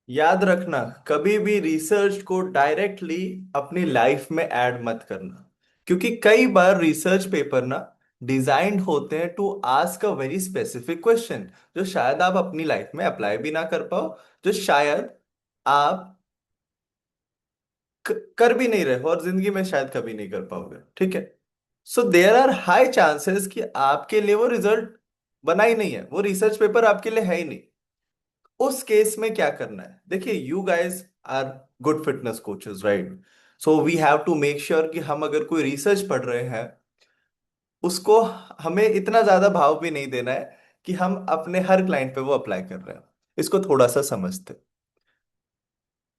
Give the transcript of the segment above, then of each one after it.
याद रखना, कभी भी रिसर्च को डायरेक्टली अपनी लाइफ में ऐड मत करना, क्योंकि कई बार रिसर्च पेपर ना डिजाइंड होते हैं to ask a very specific question, जो शायद आप अपनी लाइफ में अप्लाई भी ना कर पाओ, जो शायद आप कर भी नहीं रहे हो और जिंदगी में शायद कभी नहीं कर पाओगे। ठीक है। So there are high chances कि आपके लिए वो रिजल्ट बना ही नहीं है, वो रिसर्च पेपर आपके लिए है ही नहीं। उस केस में क्या करना है, देखिए, you guys are good fitness coaches, right? So we have to make sure कि हम अगर कोई रिसर्च पढ़ रहे हैं, उसको हमें इतना ज्यादा भाव भी नहीं देना है कि हम अपने हर क्लाइंट पे वो अप्लाई कर रहे हैं। इसको थोड़ा सा समझते।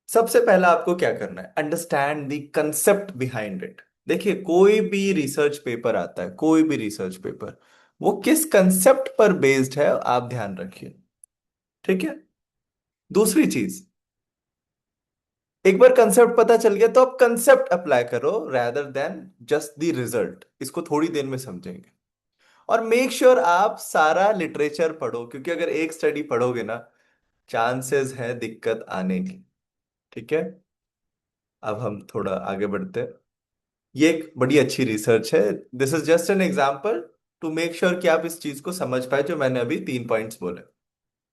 सबसे पहला आपको क्या करना है, understand the concept behind it. देखिए, कोई भी रिसर्च पेपर आता है, कोई भी रिसर्च पेपर, वो किस कंसेप्ट पर बेस्ड है, आप ध्यान रखिए। ठीक है। दूसरी चीज, एक बार कंसेप्ट पता चल गया तो आप कंसेप्ट अप्लाई करो rather than just the result. इसको थोड़ी देर में समझेंगे। और मेक श्योर आप सारा लिटरेचर पढ़ो, क्योंकि अगर एक स्टडी पढ़ोगे ना, चांसेस है दिक्कत आने की। ठीक है। अब हम थोड़ा आगे बढ़ते हैं। ये एक बड़ी अच्छी रिसर्च है। This is just an example to make sure कि आप इस चीज को समझ पाए जो मैंने अभी 3 पॉइंट्स बोले।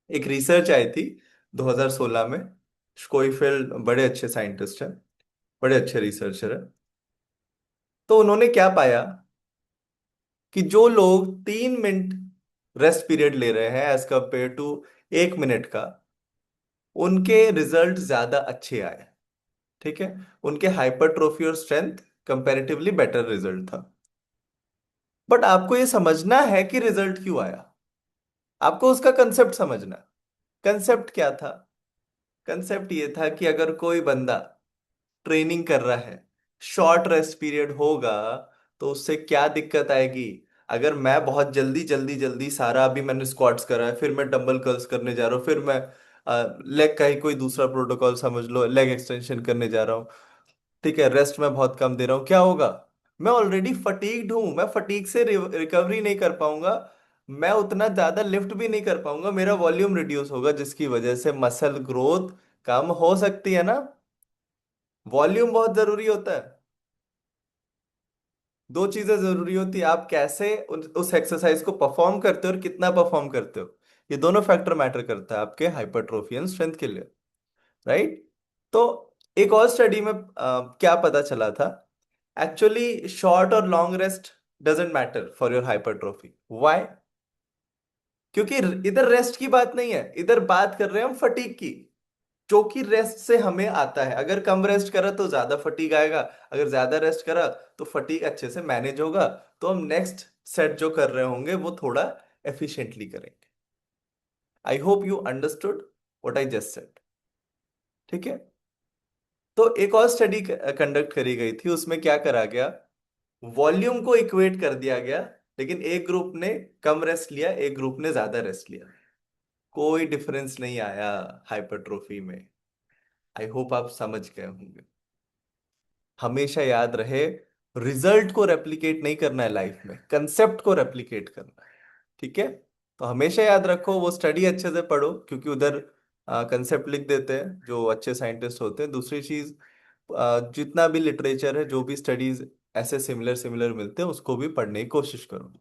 एक रिसर्च आई थी 2016 में। स्कोईफेल्ड बड़े अच्छे साइंटिस्ट हैं, बड़े अच्छे रिसर्चर हैं। तो उन्होंने क्या पाया कि जो लोग 3 मिनट रेस्ट पीरियड ले रहे हैं एज कंपेयर टू 1 मिनट का, उनके रिजल्ट ज्यादा अच्छे आए। ठीक है। उनके हाइपरट्रोफी और स्ट्रेंथ कंपैरेटिवली बेटर रिजल्ट था। बट आपको ये समझना है कि रिजल्ट क्यों आया। आपको उसका कंसेप्ट समझना। कंसेप्ट क्या था? कंसेप्ट ये था कि अगर कोई बंदा ट्रेनिंग कर रहा है, शॉर्ट रेस्ट पीरियड होगा, तो उससे क्या दिक्कत आएगी? अगर मैं बहुत जल्दी जल्दी जल्दी सारा, अभी मैंने स्क्वाट्स करा है, फिर मैं डंबल कर्ल्स करने जा रहा हूँ, फिर मैं लेग का ही कोई दूसरा प्रोटोकॉल समझ लो, लेग एक्सटेंशन करने जा रहा हूँ। ठीक है, रेस्ट मैं बहुत कम दे रहा हूँ, क्या होगा? मैं ऑलरेडी फटीग्ड हूं, मैं फटीग से रिकवरी नहीं कर पाऊंगा। मैं उतना ज्यादा लिफ्ट भी नहीं कर पाऊंगा, मेरा वॉल्यूम रिड्यूस होगा, जिसकी वजह से मसल ग्रोथ कम हो सकती है ना। वॉल्यूम बहुत जरूरी होता है। दो चीजें जरूरी होती है, आप कैसे उस एक्सरसाइज को परफॉर्म करते हो और कितना परफॉर्म करते हो। ये दोनों फैक्टर मैटर करता है आपके हाइपरट्रोफी एंड स्ट्रेंथ के लिए, राइट? तो एक और स्टडी में क्या पता चला था, एक्चुअली शॉर्ट और long rest doesn't matter for your hypertrophy. Why? क्योंकि इधर रेस्ट की बात नहीं है, इधर बात कर रहे हैं हम फटीग की, जो कि रेस्ट से हमें आता है। अगर कम रेस्ट करा तो ज्यादा फटीग आएगा, अगर ज्यादा रेस्ट करा तो फटीग अच्छे से मैनेज होगा। तो हम नेक्स्ट सेट जो कर रहे होंगे वो थोड़ा एफिशिएंटली करेंगे। I hope you understood what I just said. ठीक है। तो एक और स्टडी कंडक्ट करी गई थी, उसमें क्या करा गया, वॉल्यूम को इक्वेट कर दिया गया, लेकिन एक ग्रुप ने कम रेस्ट लिया, एक ग्रुप ने ज्यादा रेस्ट लिया। कोई डिफरेंस नहीं आया हाइपरट्रोफी में। आई होप आप समझ गए होंगे। हमेशा याद रहे, रिजल्ट को रेप्लिकेट नहीं करना है लाइफ में, कंसेप्ट को रेप्लिकेट करना है। ठीक है। तो हमेशा याद रखो, वो स्टडी अच्छे से पढ़ो, क्योंकि उधर कंसेप्ट लिख देते हैं जो अच्छे साइंटिस्ट होते हैं। दूसरी चीज, जितना भी लिटरेचर है, जो भी स्टडीज ऐसे सिमिलर सिमिलर मिलते हैं, उसको भी पढ़ने की कोशिश करो।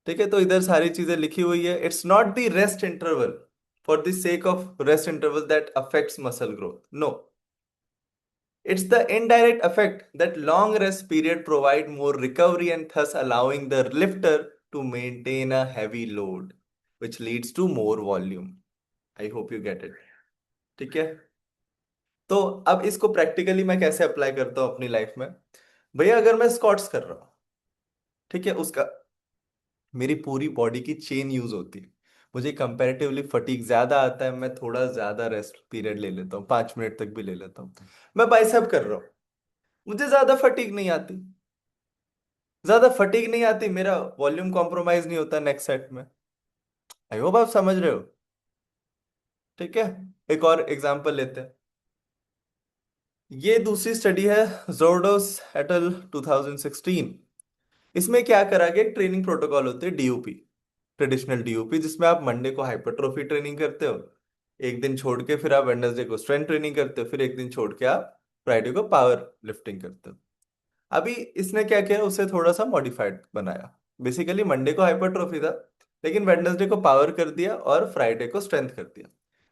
ठीक है। तो इधर सारी चीजें लिखी हुई है। It's not the rest interval for the sake of rest interval that affects muscle growth, no. It's the indirect effect that long rest period provide more recovery and thus allowing the lifter to maintain a heavy load, which leads to more volume. I hope you get it. ठीक है। तो अब इसको practically मैं कैसे apply करता हूँ अपनी लाइफ में? भैया, अगर मैं स्क्वाट्स कर रहा हूँ, ठीक है, उसका मेरी पूरी बॉडी की चेन यूज होती है। मुझे कंपैरेटिवली फटीग ज्यादा आता है, मैं थोड़ा ज्यादा रेस्ट पीरियड ले लेता हूँ, 5 मिनट तक भी ले लेता हूँ। मैं बाइसेप कर रहा हूँ, मुझे ज्यादा फटीग नहीं आती। ज्यादा फटीग नहीं आती, मेरा वॉल्यूम कॉम्प्रोमाइज नहीं होता नेक्स्ट सेट में। आई होप आप समझ रहे हो। ठीक है। एक और एग्जांपल लेते हैं। ये दूसरी स्टडी है, जोर्डोस एटल 2016। इसमें क्या करा गया, ट्रेनिंग प्रोटोकॉल होते हैं डीयूपी, ट्रेडिशनल डीयूपी, जिसमें आप मंडे को हाइपरट्रोफी ट्रेनिंग करते हो, एक दिन छोड़ के फिर आप वेडनेसडे को स्ट्रेंथ ट्रेनिंग करते हो, फिर एक दिन छोड़ के आप फ्राइडे को पावर लिफ्टिंग करते हो। अभी इसने क्या किया, उसे थोड़ा सा मॉडिफाइड बनाया। बेसिकली मंडे को हाइपरट्रोफी था, लेकिन वेडनेसडे को पावर कर दिया और फ्राइडे को स्ट्रेंथ कर दिया।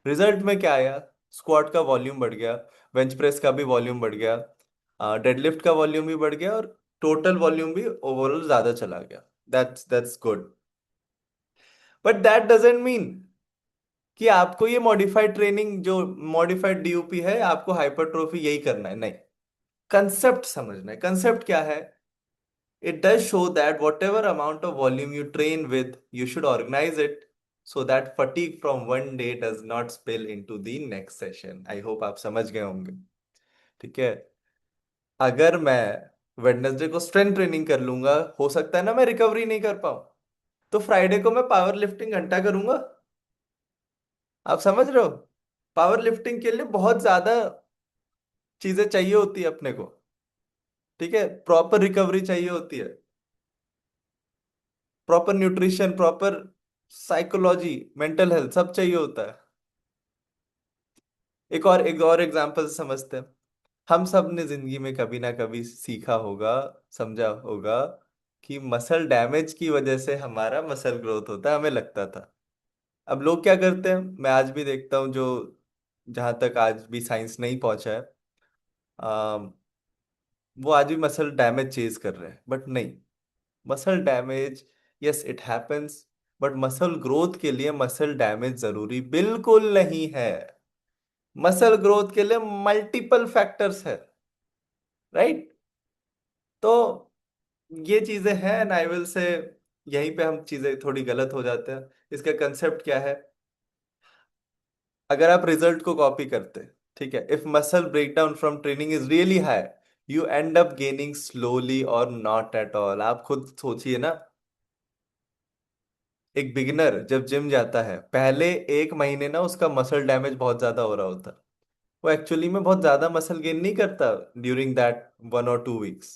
रिजल्ट में क्या आया, स्क्वाट का वॉल्यूम बढ़ गया, बेंच प्रेस का भी वॉल्यूम बढ़ गया, डेडलिफ्ट का वॉल्यूम भी बढ़ गया, और टोटल वॉल्यूम भी ओवरऑल ज्यादा चला गया। That's good. But that doesn't mean कि आपको ये मॉडिफाइड ट्रेनिंग, जो मॉडिफाइड डीयूपी है, आपको हाइपरट्रोफी यही करना है, नहीं। कंसेप्ट समझना है। कंसेप्ट क्या है? It does show that whatever amount of volume you train with, you should organize it so that fatigue from one day does not spill into the next session. I hope आप समझ गए होंगे। ठीक है। अगर मैं वेडनेसडे को strength training कर लूंगा, हो सकता है ना मैं रिकवरी नहीं कर पाऊं, तो फ्राइडे को मैं पावर लिफ्टिंग घंटा करूंगा। आप समझ रहे हो? पावर लिफ्टिंग के लिए बहुत ज्यादा चीजें चाहिए होती है अपने को। ठीक है, प्रॉपर रिकवरी चाहिए होती है, proper nutrition, proper psychology, mental health, सब चाहिए होता है। एक और एग्जांपल समझते हैं। हम सब ने जिंदगी में कभी ना कभी सीखा होगा, समझा होगा कि मसल डैमेज की वजह से हमारा मसल ग्रोथ होता है, हमें लगता था। अब लोग क्या करते हैं, मैं आज भी देखता हूँ, जो जहां तक आज भी साइंस नहीं पहुंचा है, आ, वो आज भी मसल डैमेज चेज कर रहे हैं, बट नहीं। Muscle damage, yes it happens, but muscle growth के लिए मसल डैमेज जरूरी बिल्कुल नहीं है। मसल ग्रोथ के लिए मल्टीपल फैक्टर्स है, राइट? तो ये चीजें हैं, एंड आई विल से यहीं पे हम चीजें थोड़ी गलत हो जाते हैं। इसका कंसेप्ट क्या है? अगर आप रिजल्ट को कॉपी करते, ठीक है, if muscle breakdown from training is really high, you and up gaining slowly और नॉट एट ऑल। आप खुद सोचिए ना, एक बिगिनर जब जिम जाता है, पहले एक महीने ना उसका मसल डैमेज बहुत ज्यादा हो रहा होता है। वो एक्चुअली में बहुत ज्यादा मसल गेन नहीं करता ड्यूरिंग दैट 1 और 2 वीक्स,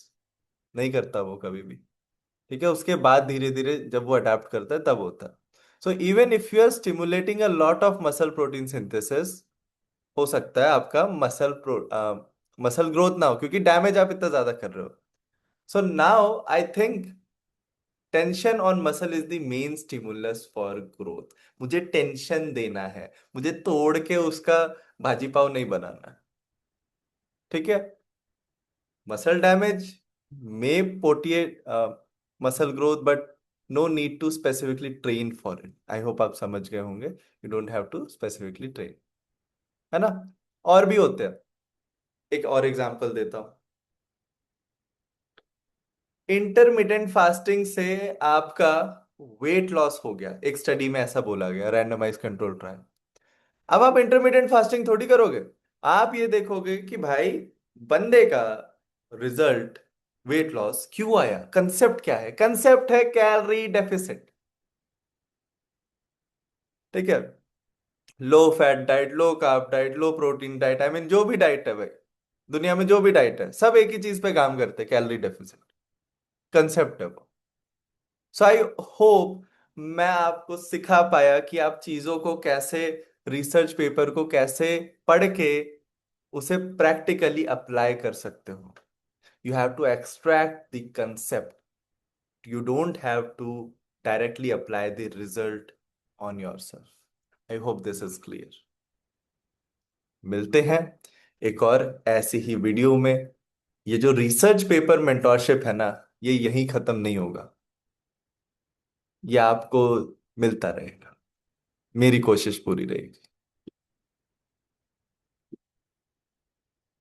नहीं करता वो कभी भी। ठीक है, उसके बाद धीरे धीरे जब वो अडेप्ट करता है तब होता है। So even if you are stimulating a lot of muscle protein synthesis, हो सकता है आपका मसल ग्रोथ ना हो, क्योंकि डैमेज आप इतना ज्यादा कर रहे हो। So now I think tension on muscle is the main stimulus for growth. मुझे टेंशन देना है, मुझे तोड़ के उसका भाजी पाव नहीं बनाना है। ठीक है। Muscle damage may potentiate muscle growth, but no need to specifically train for it. I hope आप समझ गए होंगे, you don't have to specifically train, है ना? और भी होते हैं। एक और एग्जांपल देता हूं। इंटरमिटेंट फास्टिंग से आपका वेट लॉस हो गया, एक स्टडी में ऐसा बोला गया, रैंडमाइज कंट्रोल ट्रायल। अब आप इंटरमीडिएट फास्टिंग थोड़ी करोगे। आप ये देखोगे कि भाई बंदे का रिजल्ट, वेट लॉस क्यों आया। कंसेप्ट क्या है? कंसेप्ट है कैलोरी डेफिसिट। ठीक है। Low fat diet, low carb diet, low protein diet, I mean जो भी डाइट है भाई, दुनिया में जो भी डाइट है, सब एक ही चीज पे काम करते हैं, कैलोरी डेफिसिट। कंसेप्ट है वो। सो आई होप मैं आपको सिखा पाया कि आप चीजों को कैसे, रिसर्च पेपर को कैसे पढ़ के उसे प्रैक्टिकली अप्लाई कर सकते हो। You have to extract the concept, you don't have to directly apply the result on yourself. I hope this is clear. मिलते हैं एक और ऐसी ही वीडियो में। ये जो रिसर्च पेपर मेंटोरशिप है ना, ये यहीं खत्म नहीं होगा, ये आपको मिलता रहेगा। मेरी कोशिश पूरी रहेगी।